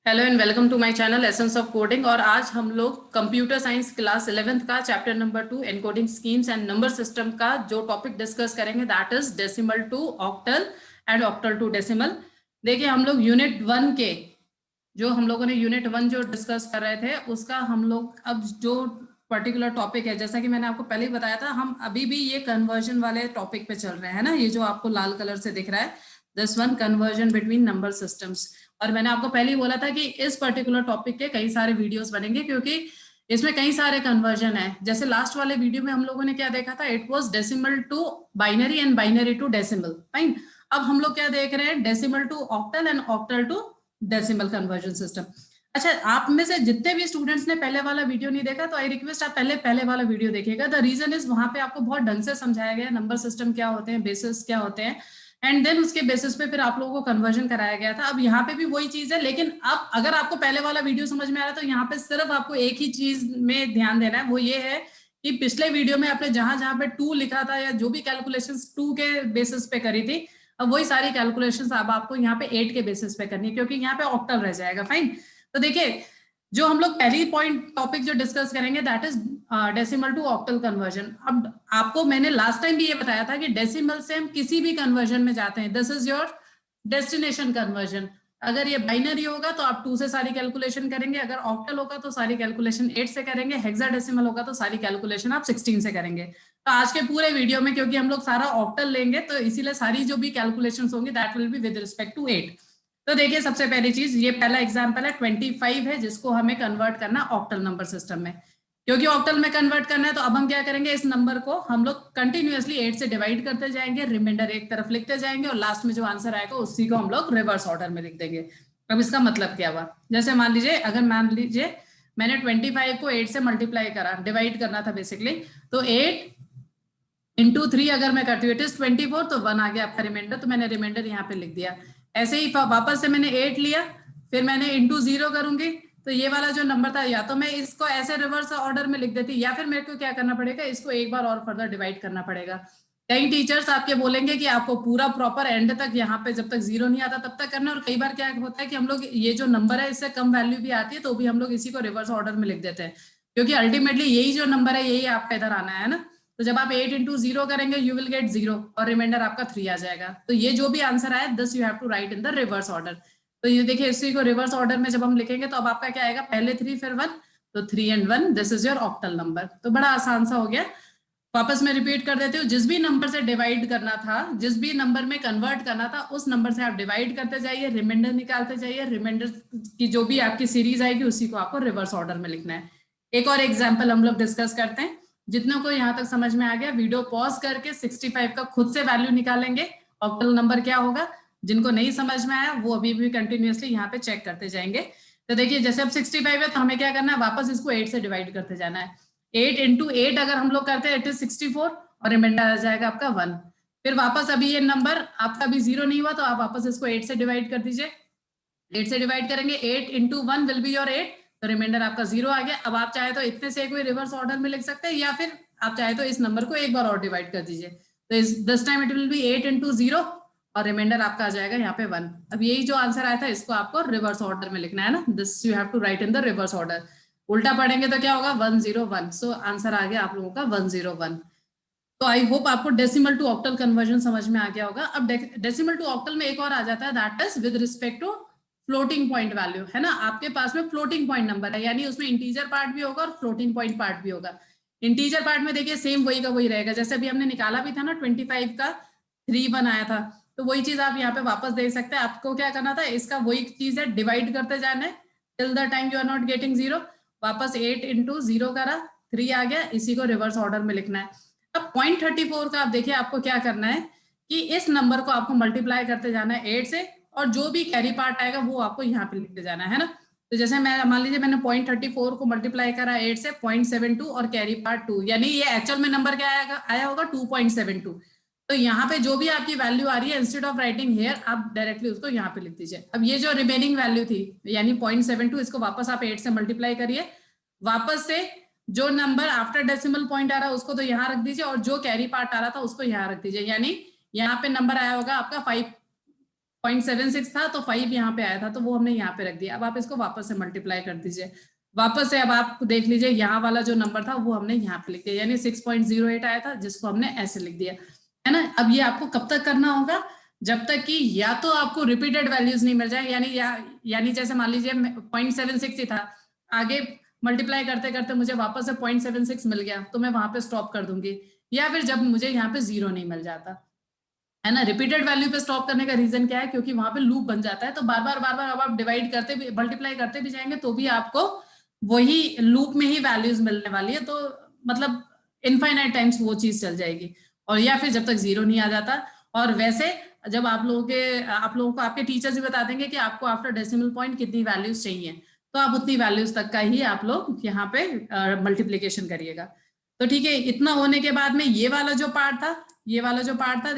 Hello and welcome to my channel essence of coding. और आज हम लोग कंप्यूटर साइंस क्लास 11th का chapter number 2 encoding schemes and number system का जो टॉपिक डिस्कस करेंगे that is decimal to octal and octal to decimal. देखिए हम लोग यूनिट 1 के जो हम लोगों ने यूनिट 1 जो डिस्कस कर रहे थे उसका हम लोग अब जो पर्टिकुलर टॉपिक है, जैसा कि मैंने आपको पहले ही बताया था, हम अभी भी ये कन्वर्जन वाले टॉपिक पे चल रहे हैं ना। ये जो आपको लाल कलर से दिख रहा है this one, conversion between number systems. और मैंने आपको पहले ही बोला था कि इस पर्टिकुलर टॉपिक के कई सारे वीडियोस बनेंगे क्योंकि इसमें कई सारे कन्वर्जन है। जैसे लास्ट वाले वीडियो में हम लोगों ने क्या देखा था, it was decimal to binary and binary to decimal, fine. अब हम लोग क्या देख रहे हैं, decimal to octal and octal to decimal conversion system. अच्छा, आप में से जितने भी स्टूडेंट्स ने पहले वाला वीडियो नहीं देखा तो आई रिक्वेस्ट आप पहले वाला वीडियो देखिएगा। द रीजन इज वहां पे आपको बहुत ढंग से समझाया गया नंबर सिस्टम क्या होते हैं, बेसिस क्या होते हैं, एंड देन उसके बेसिस पे फिर आप लोगों को कन्वर्जन कराया गया था। अब यहाँ पे भी वही चीज है, लेकिन अब अगर आपको पहले वाला वीडियो समझ में आ रहा है तो यहाँ पे सिर्फ आपको एक ही चीज में ध्यान देना है, वो ये है कि पिछले वीडियो में आपने जहां जहां पे 2 लिखा था या जो भी कैलकुलेशन 2 के बेसिस पे करी थी, अब वही सारी कैलकुलेशंस अब आपको यहाँ पे 8 के बेसिस पे करनी है क्योंकि यहाँ पे ऑक्टल रह जाएगा, फाइन। तो देखिए जो हम लोग पहली पॉइंट टॉपिक जो डिस्कस करेंगे that is decimal to octal conversion. अब आपको मैंने लास्ट टाइम भी ये बताया था कि डेसिमल से हम किसी भी कन्वर्जन में जाते हैं, this is your destination conversion. अगर ये बाइनरी होगा तो आप 2 से सारी कैलकुलेशन करेंगे, अगर ऑक्टल होगा तो सारी कैलकुलेशन 8 से करेंगे, हेक्साडेसिमल होगा तो सारी कैलकुलेशन आप 16 से करेंगे। तो आज के पूरे वीडियो में क्योंकि हम लोग सारा ऑक्टल लेंगे तो इसीलिए सारी जो भी कैलकुलेशन होंगी that will be with respect to 8। तो देखिए सबसे पहली चीज, ये पहला एग्जांपल है 25 है जिसको हमें कन्वर्ट करना ऑक्टल नंबर सिस्टम में। क्योंकि ऑक्टल में कन्वर्ट करना है तो अब हम क्या करेंगे, इस नंबर को हम लोग कंटिन्यूअसली 8 से डिवाइड करते जाएंगे, रिमाइंडर एक तरफ लिखते जाएंगे और लास्ट में जो आंसर आएगा उसी को हम लोग रिवर्स ऑर्डर में लिख देंगे। अब इसका मतलब क्या हुआ, जैसे मान लीजिए मैंने 25 को 8 से मल्टीप्लाई करा, डिवाइड करना था बेसिकली, तो 8 इंटू 3 अगर मैं करती हूँ इट इज 24, तो 1 आ गया आपका रिमाइंडर, तो मैंने रिमाइंडर यहाँ पे लिख दिया। ऐसे ही वापस से मैंने 8 लिया, फिर मैंने इंटू 0 करूंगी, तो ये वाला जो नंबर था या तो मैं इसको ऐसे रिवर्स ऑर्डर में लिख देती या फिर मेरे को क्या करना पड़ेगा, इसको एक बार और फर्दर डिवाइड करना पड़ेगा। कई टीचर्स आपके बोलेंगे कि आपको पूरा प्रॉपर एंड तक यहाँ पे जब तक 0 नहीं आता तब तक करना, और कई बार क्या होता है कि हम लोग ये जो नंबर है इससे कम वैल्यू भी आती है तो भी हम लोग इसी को रिवर्स ऑर्डर में लिख देते हैं क्योंकि अल्टीमेटली यही जो नंबर है यही आपका इधर आना है ना। तो जब आप 8 इंटू 0 करेंगे यू विल गेट 0 और रिमाइंडर आपका 3 आ जाएगा। तो ये जो भी आंसर आए this you have to write in the reverse order. तो ये देखिए इसी को रिवर्स ऑर्डर में जब हम लिखेंगे तो अब आपका क्या आएगा, पहले 3 फिर 1, तो 3 and 1 this is your octal number. तो बड़ा आसान सा हो गया। वापस मैं रिपीट कर देती हूँ, जिस भी नंबर से डिवाइड करना था, जिस भी नंबर में कन्वर्ट करना था उस नंबर से आप डिवाइड करते जाइए, रिमाइंडर निकालते जाइए, रिमाइंडर की जो भी आपकी सीरीज आएगी उसी को आपको रिवर्स ऑर्डर में लिखना है। एक और एग्जाम्पल हम लोग डिस्कस करते हैं। जितनों को यहाँ तक समझ में आ गया वीडियो पॉज करके 65 का खुद से वैल्यू निकालेंगे, ऑक्टल नंबर क्या होगा। जिनको नहीं समझ में आया वो अभी भी कंटिन्यूअसली यहाँ पे चेक करते जाएंगे। तो देखिए जैसे अब 65 है तो हमें क्या करना है, वापस इसको 8 से डिवाइड करते जाना है। 8 इंटू 8 अगर हम लोग करते हैं इट इज 64 और रिमाइंडर आ जाएगा आपका 1। फिर वापस अभी ये नंबर आपका अभी 0 नहीं हुआ तो आप वापस इसको 8 से डिवाइड कर दीजिए। 8 से डिवाइड करेंगे, 8 इंटू 1 विल बी योर 8, तो रिमाइंडर आपका 0 आ गया। अब आप चाहे तो इतने से कोई रिवर्स ऑर्डर में लिख सकते हैं या फिर आप चाहे तो इस नंबर को एक बार और डिवाइड कर दीजिए। तो this time it will B 8 into 0 और रिमाइंडर आपका आ जाएगा यहाँ पे 1। अब यही जो आंसर आया था इसको आपको रिवर्स ऑर्डर में लिखना है ना, this you have to write in the reverse order. उल्टा पढ़ेंगे तो क्या होगा 101, सो आंसर आ गया आप लोगों का 101। तो आई होप आपको डेसिमल टू ऑक्टल कन्वर्जन समझ में आ गया होगा। अब डेसिमल टू ऑक्टल में एक और आ जाता है that is with respect to floating point value, है ना। आपके पास में फ्लोटिंग पॉइंट नंबर है, यानी उसमें इंटीजर पार्ट भी होगा और फ्लोटिंग पॉइंट पार्ट भी होगा। इंटीजर पार्ट में देखिए सेम वही का वही रहेगा, जैसे अभी हमने निकाला भी था ना 25 का 3 1 आया था, तो वही चीज आप यहाँ पे वापस दे सकते हैं। आपको क्या करना था, इसका वही चीज है, डिवाइड करते जाना है till the time you are not getting 0। वापस 8 इंटू 0 करा, 3 आ गया, इसी को रिवर्स ऑर्डर में लिखना है। अब 0.34 का आप देखिए आपको क्या करना है कि इस नंबर को आपको मल्टीप्लाई करते जाना है 8 से और जो भी कैरी पार्ट आएगा वो आपको यहाँ पे लिखते जाना है ना। तो जैसे मैं मान लीजिए मैंने 0.34 को मल्टीप्लाई करा 8 से 0.72 और कैरी पार्ट 2, यानी ये एक्चुअल में नंबर क्या आया होगा 2.72। तो यहाँ पे जो भी आपकी वैल्यू आ रही है इंस्टेड ऑफ राइटिंग हेयर आप डायरेक्टली उसको यहाँ पे लिख दीजिए। अब ये जो रिमेनिंग वैल्यू थी यानी 0.72 इसको वापस आप 8 से मल्टीप्लाई करिए, वापस से जो नंबर आफ्टर डेसिमल पॉइंट आ रहा है उसको तो यहाँ रख दीजिए और जो कैरी पार्ट आ रहा था उसको यहाँ रख दीजिए, यानी यहाँ पे नंबर आया होगा आपका 0.76 था तो 5 यहाँ पे आया था, तो वो हमने यहाँ पे रख दिया। अब आप इसको वापस से मल्टीप्लाई कर दीजिए, वापस से अब आप देख लीजिए यहाँ वाला जो नंबर था वो हमने यहाँ पे लिख दिया, यानी 6.08 आया था, जिसको हमने ऐसे लिख दिया, है ना। अब ये आपको कब तक करना होगा, जब तक कि या तो आपको रिपीटेड वैल्यूज नहीं मिल जाए, यानी जैसे मान लीजिए 0.76 ही था, आगे मल्टीप्लाई करते करते मुझे वापस से 0.76 मिल गया तो मैं वहां पे स्टॉप कर दूंगी, या फिर जब मुझे यहाँ पे 0 नहीं मिल जाता, है ना। रिपीटेड वैल्यू पे स्टॉप करने का रीजन क्या है, क्योंकि वहां पे लूप बन जाता है, तो बार बार अब आप डिवाइड करते भी, मल्टीप्लाई करते भी जाएंगे तो भी आपको वही लूप में ही वैल्यूज मिलने वाली है, तो मतलब इनफाइनाइट टाइम्स वो चीज चल जाएगी, और या फिर जब तक 0 नहीं आ जाता। और वैसे जब आप लोगों को आपके टीचर्स भी बता देंगे कि आपको आफ्टर डेसिमल पॉइंट कितनी वैल्यूज चाहिए, तो आप उतनी वैल्यूज तक का ही आप लोग यहाँ पे मल्टीप्लीकेशन करिएगा। तो ठीक है, इतना होने के बाद में ये वाला जो पार्ट था,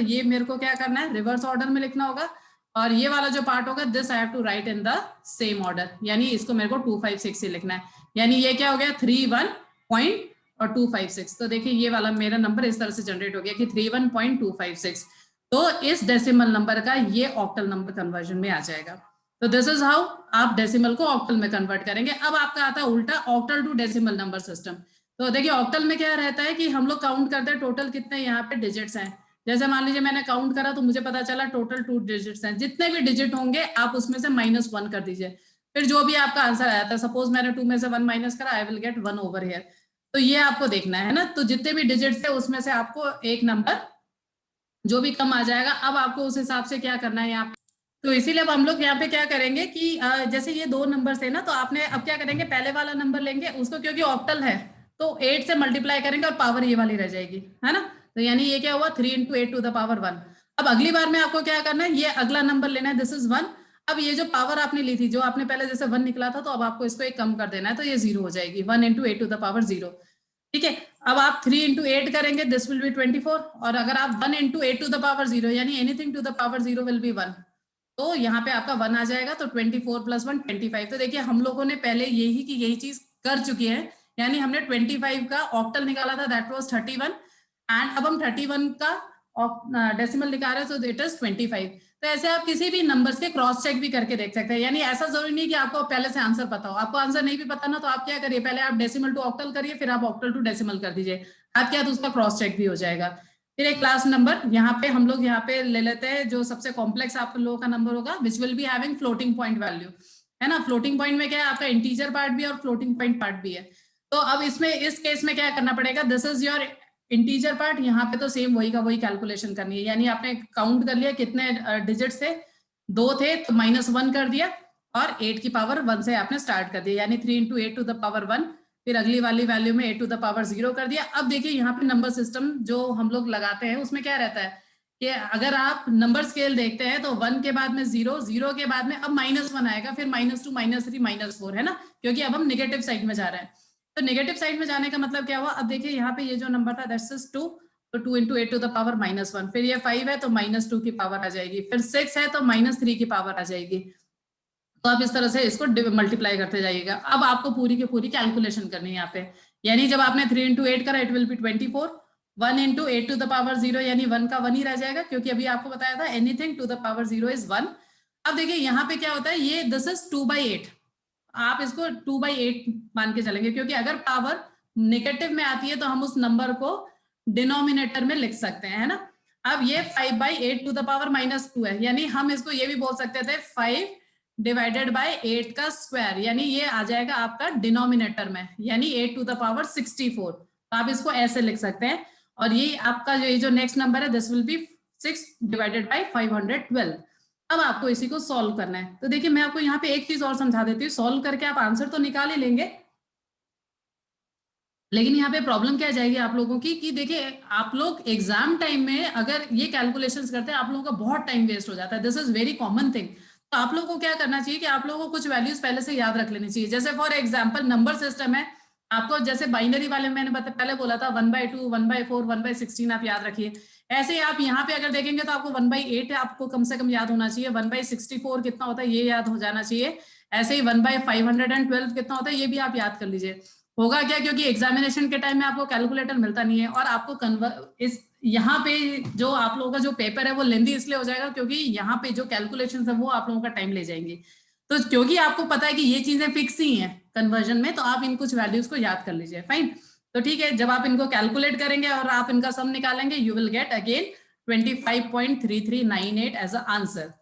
ये मेरे को क्या करना है, रिवर्स ऑर्डर में लिखना होगा, और ये वाला जो पार्ट होगा this I have to write in the same order, यानी इसको मेरे को 256 ही लिखना है, यानी ये क्या हो गया 31.256। तो देखिए ये वाला मेरा नंबर इस तरह से जनरेट हो गया कि 31.256, तो इस डेसिमल नंबर का ये ऑक्टल नंबर कन्वर्जन में आ जाएगा। तो दिस इज हाउ आप डेसिमल को ऑक्टल में कन्वर्ट करेंगे। अब आपका आता है उल्टा octal to decimal number system. तो देखिए ऑक्टल में क्या रहता है कि हम लोग काउंट करते हैं टोटल कितने यहाँ पे डिजिट्स हैं, जैसे मान लीजिए मैंने काउंट करा तो मुझे पता चला टोटल 2 डिजिट्स हैं, जितने भी डिजिट होंगे आप उसमें से -1 कर दीजिए, फिर जो भी आपका आंसर आया था, सपोज मैंने 2 में से 1 माइनस करा, I will get 1 over here. तो ये आपको देखना है ना, तो जितने भी डिजिट्स थे उसमें से आपको एक नंबर जो भी कम आ जाएगा, अब आपको उस हिसाब से क्या करना है यहाँ पे। तो इसीलिए अब हम लोग यहाँ पे क्या करेंगे कि जैसे ये 2 नंबर है ना, तो आपने अब क्या करेंगे, पहले वाला नंबर लेंगे उसको, क्योंकि ऑक्टल है तो 8 से मल्टीप्लाई करेंगे और पावर ये वाली रह जाएगी, है ना। तो यानी ये क्या हुआ 3 × 8 टू द पावर 1। अब अगली बार में आपको क्या करना है, ये अगला नंबर लेना है, दिस इज 1। अब ये जो पावर आपने ली थी, जो आपने पहले जैसे 1 निकला था, तो अब आपको इसको एक कम कर देना है, तो ये 0 हो जाएगी, 1 × 8 टू द पावर 0। ठीक है, अब आप 3 × 8 करेंगे, दिस विल बी 24, और अगर आप 1 × 8 टू द पावर 0, यानी anything to the power 0 will be 1, तो यहाँ पे आपका 1 आ जाएगा, तो 24 + 1 25। तो देखिए हम लोगों ने पहले यही चीज कर चुकी है, यानी हमने 25 का ऑक्टल निकाला था, दैट वाज 31, एंड अब हम 31 का डेसिमल निकाल रहे हैं, तो इट इज 25। तो ऐसे आप किसी भी नंबर्स के क्रॉस चेक भी करके देख सकते हैं, यानी ऐसा जरूरी नहीं कि आपको पहले से आंसर पता हो, आपको आंसर नहीं भी पता ना, तो आप क्या करिए, पहले आप डेसिमल टू ऑक्टल करिए, फिर आप ऑक्टल टू डेसिमल कर दीजिए, आप क्या, तो उसका क्रॉस चेक भी हो जाएगा। फिर एक क्लास नंबर यहाँ पे हम लोग यहाँ पे ले लेते हैं, जो सबसे कॉम्प्लेक्स आप लोगों का नंबर होगा, which will be having floating point value, है ना। फ्लोटिंग पॉइंट में क्या है, आपका इंटीजर पार्ट भी है और फ्लोटिंग पॉइंट पार्ट भी है। तो अब इसमें इस केस में क्या करना पड़ेगा, this is your integer part, यहाँ पे तो सेम वही का वही कैलकुलेशन करनी है, यानी आपने काउंट कर लिया कितने डिजिट्स थे, 2 थे, तो -1 कर दिया, और 8 की पावर 1 से आपने स्टार्ट कर दिया, यानी 3 × 8 टू द पावर 1, फिर अगली वाली वैल्यू में 8 टू द पावर 0 कर दिया। अब देखिए यहाँ पे नंबर सिस्टम जो हम लोग लगाते हैं उसमें क्या रहता है कि अगर आप नंबर स्केल देखते हैं तो 1 के बाद में 0, 0 के बाद में अब -1 आएगा, फिर -2, -3, -4, है ना, क्योंकि अब हम नेगेटिव साइड में जा रहे हैं। तो नेगेटिव साइड में जाने का मतलब क्या हुआ, अब देखिए यहाँ पे ये जो नंबर था दैट्स इज 2, तो 2 × 8 टू द पावर -1, फिर ये 5 है तो -2 की पावर आ जाएगी, फिर 6 है तो -3 की पावर आ जाएगी। तो आप इस तरह से इसको मल्टीप्लाई करते जाइएगा। अब आपको पूरी की पूरी कैलकुलेशन करनी है यहाँ पे, यानी जब आपने 3 × 8 करा, it will be 24, 1 × 8 to the power 0, यानी 1 का 1 ही रह जाएगा, क्योंकि अभी आपको बताया था anything to the power 0 is 1। अब देखिए यहाँ पे क्या होता है, ये दिस इज 2/8, आप इसको 2/8 मान के चलेंगे, क्योंकि अगर पावर नेगेटिव में आती है तो हम उस नंबर को डिनोमिनेटर में लिख सकते हैं, है ना। अब ये 5/8 टू द पावर -2 है, यानी हम इसको ये भी बोल सकते थे 5 डिवाइडेड बाय 8 का स्क्वायर, यानी ये आ जाएगा आपका डिनोमिनेटर में, यानी 8 टू द पावर 64, तो आप इसको ऐसे लिख सकते हैं। और ये आपका जो नेक्स्ट नंबर है, this will be 6 divided by 512। अब आपको इसी को सॉल्व करना है। तो देखिए मैं आपको यहाँ पे एक चीज और समझा देती हूँ, सॉल्व करके आप आंसर तो निकाल ही लेंगे, लेकिन यहाँ पे प्रॉब्लम क्या जाएगी आप लोगों की कि देखिए आप लोग एग्जाम टाइम में अगर ये कैलकुलेशंस करते हैं, आप लोगों का बहुत टाइम वेस्ट हो जाता है, this is very common thing. तो आप लोगों को क्या करना चाहिए कि आप लोगों को कुछ वैल्यूज पहले से याद रख लेनी चाहिए, जैसे फॉर एग्जाम्पल नंबर सिस्टम है, आपको जैसे बाइनरी वाले में मैंने पहले बोला था 1/2, 1/4, 1/16 आप याद रखिए। ऐसे ही आप यहाँ पे अगर देखेंगे तो आपको 1/8 आपको कम से कम याद होना चाहिए, 1/64 कितना होता है ये याद हो जाना चाहिए, ऐसे ही 1/512 कितना होता है ये भी आप याद कर लीजिए। होगा क्या, क्योंकि एग्जामिनेशन के टाइम में आपको कैलकुलेटर मिलता नहीं है और आपको यहाँ पे जो आप लोगों का जो पेपर है वो लेंदी इसलिए हो जाएगा क्योंकि यहाँ पे जो कैलकुलेशन है वो आप लोगों का टाइम ले जाएंगे। तो क्योंकि आपको पता है कि ये चीजें फिक्स ही हैं कन्वर्जन में, तो आप इन कुछ वैल्यूज को याद कर लीजिए। फाइन, तो ठीक है, जब आप इनको कैलकुलेट करेंगे और आप इनका सम निकालेंगे, you will get again 25.3398 as a answer.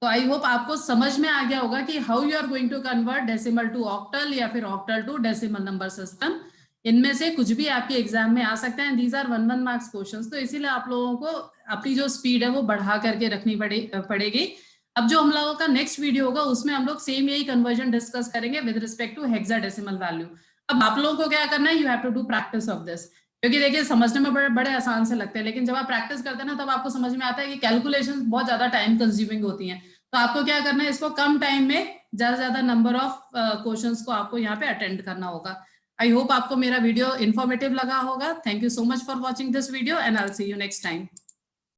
तो आई होप आपको समझ में आ गया होगा कि how you are going to convert decimal to octal या फिर octal to decimal number system. इनमें से कुछ भी आपके एग्जाम में आ सकते हैं। दीज आर 1 1 मार्क्स क्वेश्चंस, तो इसीलिए आप लोगों को अपनी जो स्पीड है वो बढ़ा करके रखनी पड़ेगी। अब जो हम लोगों का नेक्स्ट वीडियो होगा उसमें हम लोग सेम यही कन्वर्जन डिस्कस करेंगे with respect to hexadecimal value. अब आप लोगों को क्या करना है, you have to do practice of this, क्योंकि देखिए समझने में बड़े आसान से लगते हैं, लेकिन जब आप प्रैक्टिस करते हैं ना तब आपको समझ में आता है कि कैलकुलेशन बहुत ज्यादा टाइम कंज्यूमिंग होती हैं। तो आपको क्या करना है, इसको कम टाइम में ज्यादा ज्यादा नंबर ऑफ क्वेश्चंस को आपको यहाँ पे अटेंड करना होगा। आई होप आपको मेरा वीडियो इन्फॉर्मेटिव लगा होगा। Thank you so much for watching this video and I will see you next time.